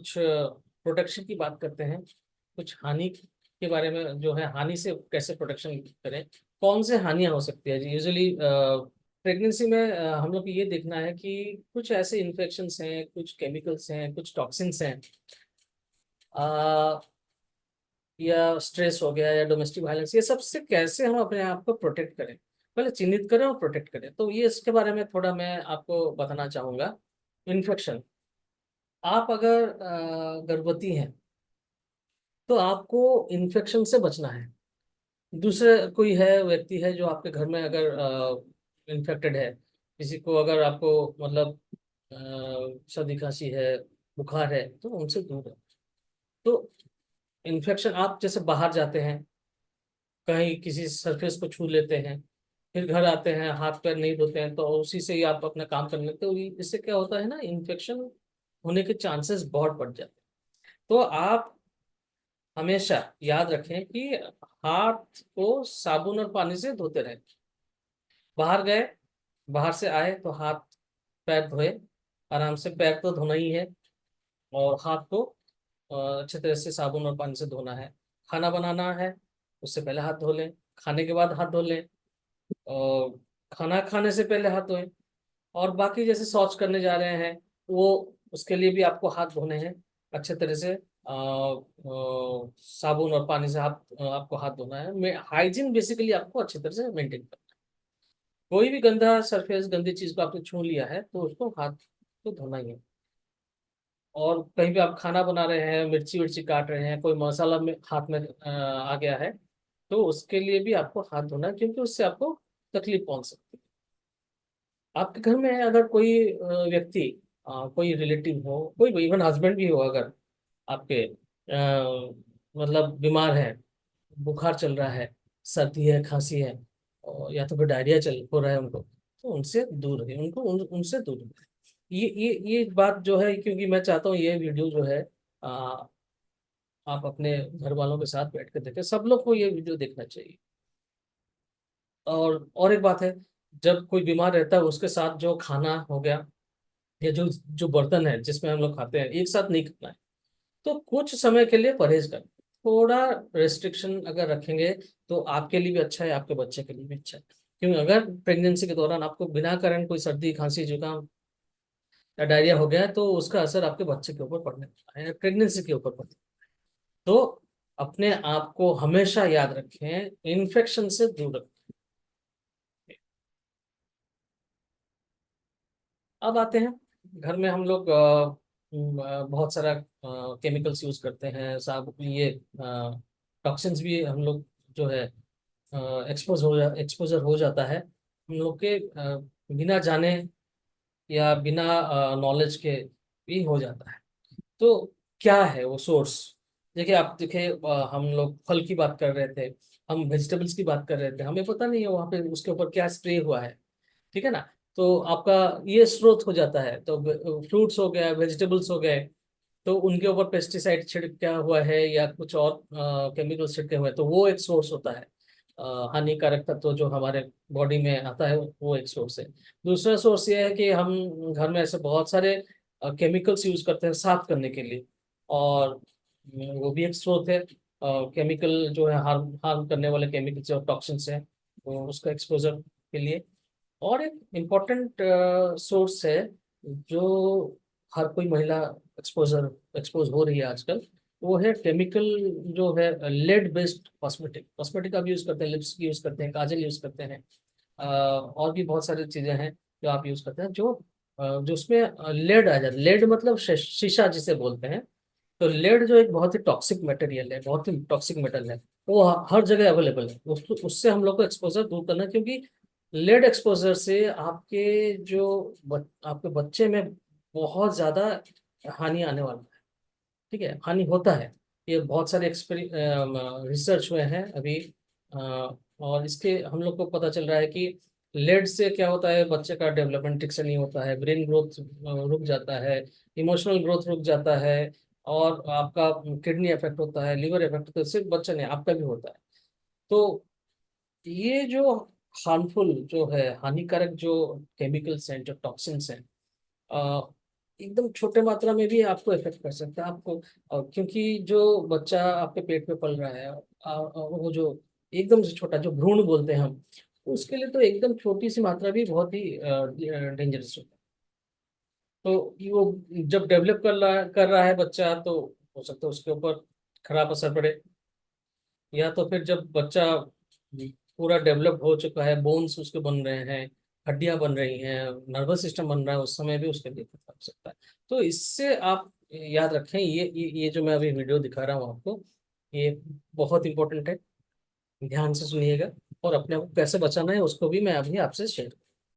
कुछ प्रोटेक्शन की बात करते हैं, कुछ हानि के बारे में, जो है हानि से कैसे प्रोटेक्शन करें। कौन से हानियां हो सकती है जी यूजुअली प्रेगनेंसी में। हम लोग को ये देखना है कि कुछ ऐसे इन्फेक्शंस हैं, कुछ केमिकल्स हैं, कुछ टॉक्सिन्स हैं, या स्ट्रेस हो गया या डोमेस्टिक वायलेंस, ये सबसे कैसे हम अपने आप को प्रोटेक्ट करें, पहले चिन्हित करें और प्रोटेक्ट करें। तो ये इसके बारे में थोड़ा मैं आपको बताना चाहूँगा। इन्फेक्शन, आप अगर गर्भवती हैं तो आपको इन्फेक्शन से बचना है। दूसरे कोई है, व्यक्ति है जो आपके घर में अगर इन्फेक्टेड है, किसी को अगर आपको मतलब सर्दी खांसी है, बुखार है, तो उनसे दूर है। तो इन्फेक्शन, आप जैसे बाहर जाते हैं, कहीं किसी सरफेस को छू लेते हैं, फिर घर आते हैं, हाथ पैर नहीं धोते हैं, तो उसी से ही आप अपना काम कर लेते हो। इससे क्या होता है ना, इन्फेक्शन होने के चांसेस बहुत बढ़ जाते हैं। तो आप हमेशा याद रखें कि हाथ को साबुन और पानी से धोते रहें। बाहर गए, बाहर से आए तो हाथ पैर धोए, आराम से। पैर तो धोना ही है, और हाथ को अच्छे तरह से साबुन और पानी से धोना है। खाना बनाना है, उससे पहले हाथ धो लें, खाने के बाद हाथ धो लें, और खाना खाने से पहले हाथ धोएं। और बाकी जैसे शौच करने जा रहे हैं, वो उसके लिए भी आपको हाथ धोने हैं अच्छे तरह से। साबुन और पानी से हाथ, आपको हाथ धोना है। हाइजीन बेसिकली आपको अच्छी तरह से मेंटेन करना है। कोई भी गंदा सरफेस, गंदी चीज को आपने छू लिया है तो उसको हाथ तो धोना ही है। और कहीं भी आप खाना बना रहे हैं, मिर्ची विर्ची काट रहे हैं, कोई मसाला में हाथ में आ गया है, तो उसके लिए भी आपको हाथ धोना है, क्योंकि उससे आपको तकलीफ पहुंच सकती है। आपके घर में अगर कोई व्यक्ति, कोई रिलेटिव हो, कोई इवन हस्बैंड भी हो, अगर आपके मतलब बीमार है, बुखार चल रहा है, सर्दी है, खांसी है, और या तो फिर डायरिया चल हो रहा है उनको, तो उनसे दूर रहे, उनको उनसे दूर रहे। ये बात जो है, क्योंकि मैं चाहता हूँ ये वीडियो जो है आ, आप अपने घर वालों के साथ बैठ कर देखें। सब लोग को ये वीडियो देखना चाहिए। और एक बात है, जब कोई बीमार रहता है, उसके साथ जो खाना हो गया, या जो जो बर्तन है जिसमें हम लोग खाते हैं, एक साथ नहीं खाना है। तो कुछ समय के लिए परहेज करें, थोड़ा रेस्ट्रिक्शन अगर रखेंगे तो आपके लिए भी अच्छा है, आपके बच्चे के लिए भी अच्छा है। क्योंकि अगर प्रेगनेंसी के दौरान आपको बिना कारण कोई सर्दी खांसी जुकाम या डायरिया हो गया है, तो उसका असर आपके बच्चे के ऊपर पड़ने वाला है, प्रेगनेंसी के ऊपर पड़ने। तो अपने आप को हमेशा याद रखें, इन्फेक्शन से दूर रखें। अब आते हैं, घर में हम लोग बहुत सारा केमिकल्स यूज करते हैं, साब ये टॉक्सिन्स भी हम लोग जो है एक्सपोजर हो जाता है हम लोग के बिना जाने या बिना नॉलेज के भी हो जाता है। तो क्या है वो सोर्स? देखिए, आप देखिए, हम लोग फल की बात कर रहे थे, हम वेजिटेबल्स की बात कर रहे थे, हमें पता नहीं है वहाँ पे उसके ऊपर क्या स्प्रे हुआ है। ठीक है ना? तो आपका ये स्रोत हो जाता है। तो फ्रूट्स हो गया, वेजिटेबल्स हो गए, तो उनके ऊपर पेस्टिसाइड छिड़का हुआ है या कुछ और केमिकल छिड़के हुए हैं, तो वो एक सोर्स होता है। हानिकारक तत्व जो हमारे बॉडी में आता है, वो एक सोर्स है। दूसरा सोर्स ये है कि हम घर में ऐसे बहुत सारे केमिकल्स यूज करते हैं साफ करने के लिए, और वो भी एक स्रोत है। केमिकल जो है, हार्म हार्म करने वाले केमिकल्स और टॉक्सिन्स हैं, तो उसका एक्सपोजर के लिए। और एक इम्पॉर्टेंट सोर्स है जो हर कोई महिला एक्सपोज हो रही है आजकल, वो है केमिकल, जो है लेड बेस्ड कॉस्मेटिक। कॉस्मेटिक आप यूज करते हैं, लिपस्टिक यूज करते हैं, काजल यूज करते हैं, और भी बहुत सारी चीजें हैं जो आप यूज करते हैं, जो उसमें लेड आ जाता है। लेड मतलब शीशा जिसे बोलते हैं। तो लेड जो एक बहुत ही टॉक्सिक मटेरियल है, बहुत ही टॉक्सिक मेटल है, वो हर जगह अवेलेबल है। उससे हम लोग को एक्सपोजर दूर करना है, क्योंकि लेड एक्सपोजर से आपके आपके बच्चे में बहुत ज्यादा हानि आने वाला है। ठीक है, हानि होता है। ये बहुत सारे रिसर्च हुए हैं अभी, और इसके हम लोग को पता चल रहा है कि लेड से क्या होता है, बच्चे का डेवलपमेंट ठीक से नहीं होता है, ब्रेन ग्रोथ रुक जाता है, इमोशनल ग्रोथ रुक जाता है, और आपका किडनी इफेक्ट होता है, लिवर इफेक्ट होता है। सिर्फ बच्चे नहीं, आपका भी होता है। तो ये जो हार्मफुल जो है, हानिकारक जो केमिकल्स हैं, जो टॉक्सिन्स हैं, एकदम छोटे मात्रा में भी आपको इफेक्ट कर सकता है आपको। क्योंकि जो बच्चा आपके पेट में पल रहा है, वो जो एकदम से छोटा, जो भ्रूण बोलते हैं हम, उसके लिए तो एकदम छोटी सी मात्रा भी बहुत ही डेंजरस होता है। तो ये वो जब डेवलप कर रहा है बच्चा, तो हो सकता है उसके ऊपर खराब असर पड़े। या तो फिर जब बच्चा पूरा डेवलप हो चुका है, बोन्स उसके बन रहे हैं, हड्डियां बन रही हैं, नर्वस सिस्टम बन रहा है, उस समय भी उसके लिए खतरा हो सकता है। तो इससे आप याद रखें, ये जो मैं अभी वीडियो दिखा रहा हूँ आपको, ये बहुत इंपॉर्टेंट है। ध्यान से सुनिएगा, और अपने आप को कैसे बचाना है उसको भी मैं अभी आपसे शेयर